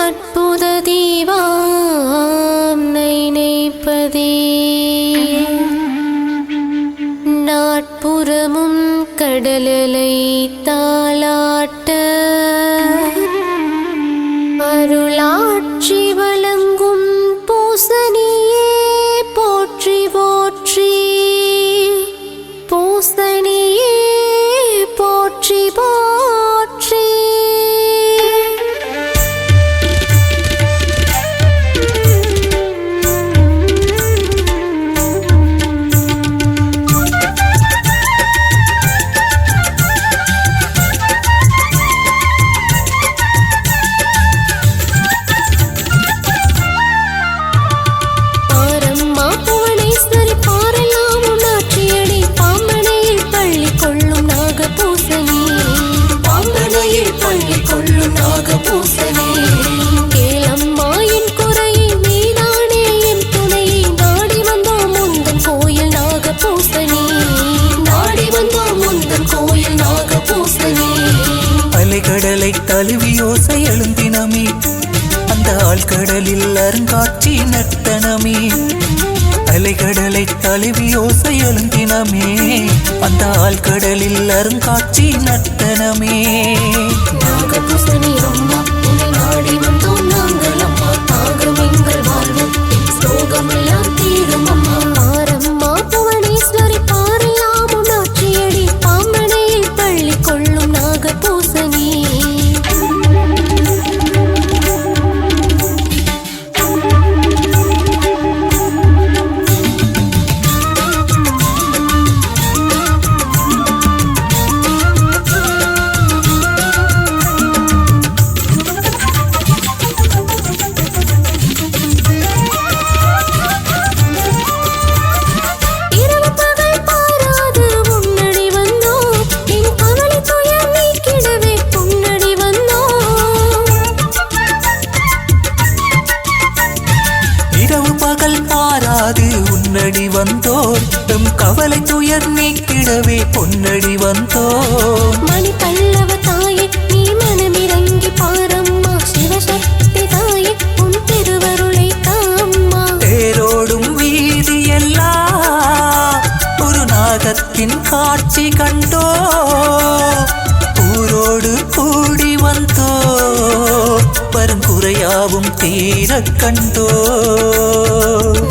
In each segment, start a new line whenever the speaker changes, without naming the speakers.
அற்புத தீவாம் நினைப்பதே நாட்புறமும் கடலலை தாளாட்ட அருளாட்சி வழங்கும் பூசணியே போற்றி போற்றி பூசணியே போற்றி போற்றி
அலைகடலை தழுவி ஓசை எழுந்தினமே அந்த ஆழ்கடலில் அருங்காட்சி நர்த்தனமே அலைகடலை தழுவி ஓசை எழுந்தினமே அந்த ஆழ்கடலில் அருங்காட்சி நர்த்தனமே
நாகபூசணி அம்மா உன்னை நாடி வந்தோம் நாங்கள் அம்மா தாகம் எங்கள் வாழ்வு ஸ்லோகமெல்லாம் தீரும் அம்மா பாரம்மா புவனேஸ்வரி பாரெல்லாம் உன்னாட்சியடி பாம்பனையில் பள்ளி கொள்ளும் நாகபூசணி
உன்னடி வந்தோர் எம் கவலை துயர் நீக்கிடவே பொன்னடி வந்தோர்
மணி பல்லவ தாயே நீ மனமிறங்கி பாரம்மா சிவசக்தி தாயே உன் திருவருளை தாம்மா
தேரோடும் வீதி எல்லாம் ஒரு நாகத்தின் காட்சி கண்டோ ஊரோடு கூடி வந்தோ பரங்குறையாவும் தீர கண்டோ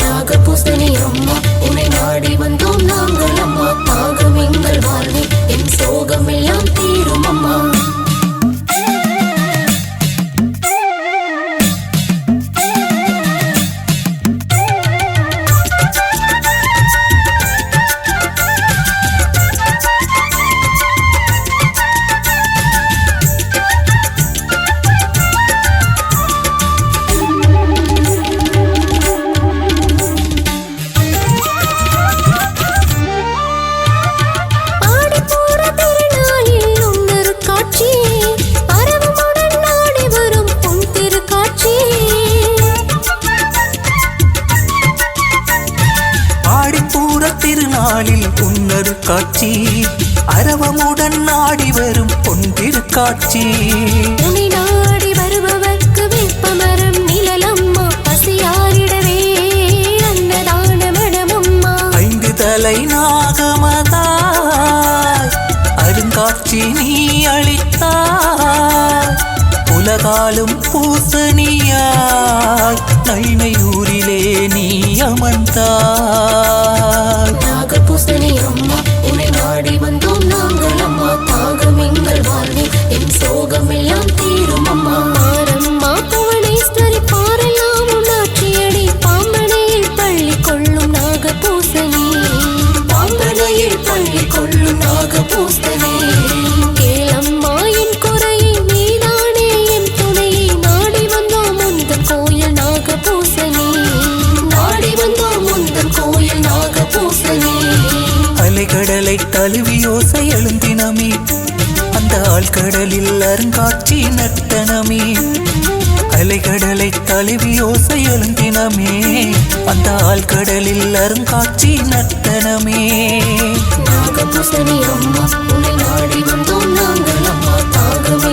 நாகபூசணி அம்மா உன்னை நாடி வந்தோம் நாங்கள் அம்மா தாகம் எங்கள் வாழ்வு என் சோகம் எல்லாம் தீரும் அம்மா
திருநாளில் உன்னரு காட்சி அரவமுடன் நாடி வரும் பொன் திருக்காட்சி
உன்னை நாடி வருபவர்க்கு வேப்பமரம் நிழலம்மா பசியாரிடவே அன்னதான மடமம்மா
5 தலை நாகமதாய் அருங்காட்சி நீ அளித்தாய் உலகாலும் பூசணியாய் நைனையூரிலே நீ அமர்ந்தாய்
நாகபூசணி அம்மா உன்னை நாடி வந்தோம் நாங்கள் அம்மா தாகம் எங்கள் வாழ்வு என் சோகம் எல்லாம் தீரும் அம்மா பாரம்மா புவனேஸ்வரி பாரெல்லாம் உன்னாட்சியடி பாம்பனையில் பள்ளி கொள்ளும் நாகபூசணி பாம்பனையில் பள்ளி கொள்ளும் நாகபூசணி கேளம்மா என் குறையை நீதானே என் துணையை நாடி வந்தோம் முந்தன் கோயில் நாகபூசணி நாடி வந்தோம் முந்தன் கோயில் நாகபூசணி
அலைகடலை தழுவி ஓசை எழுந்தினமே அந்த ஆழ்கடலில் அருங்காட்சி நர்த்தனமே அலைகடலை தழுவி ஓசை எழுந்தினமே அந்த ஆழ்கடலில் அருங்காட்சி நர்த்தனமே
நாகபூசணி அம்மா உன்னை நாடி வந்தோம் நாங்கள் அம்மா தாகம்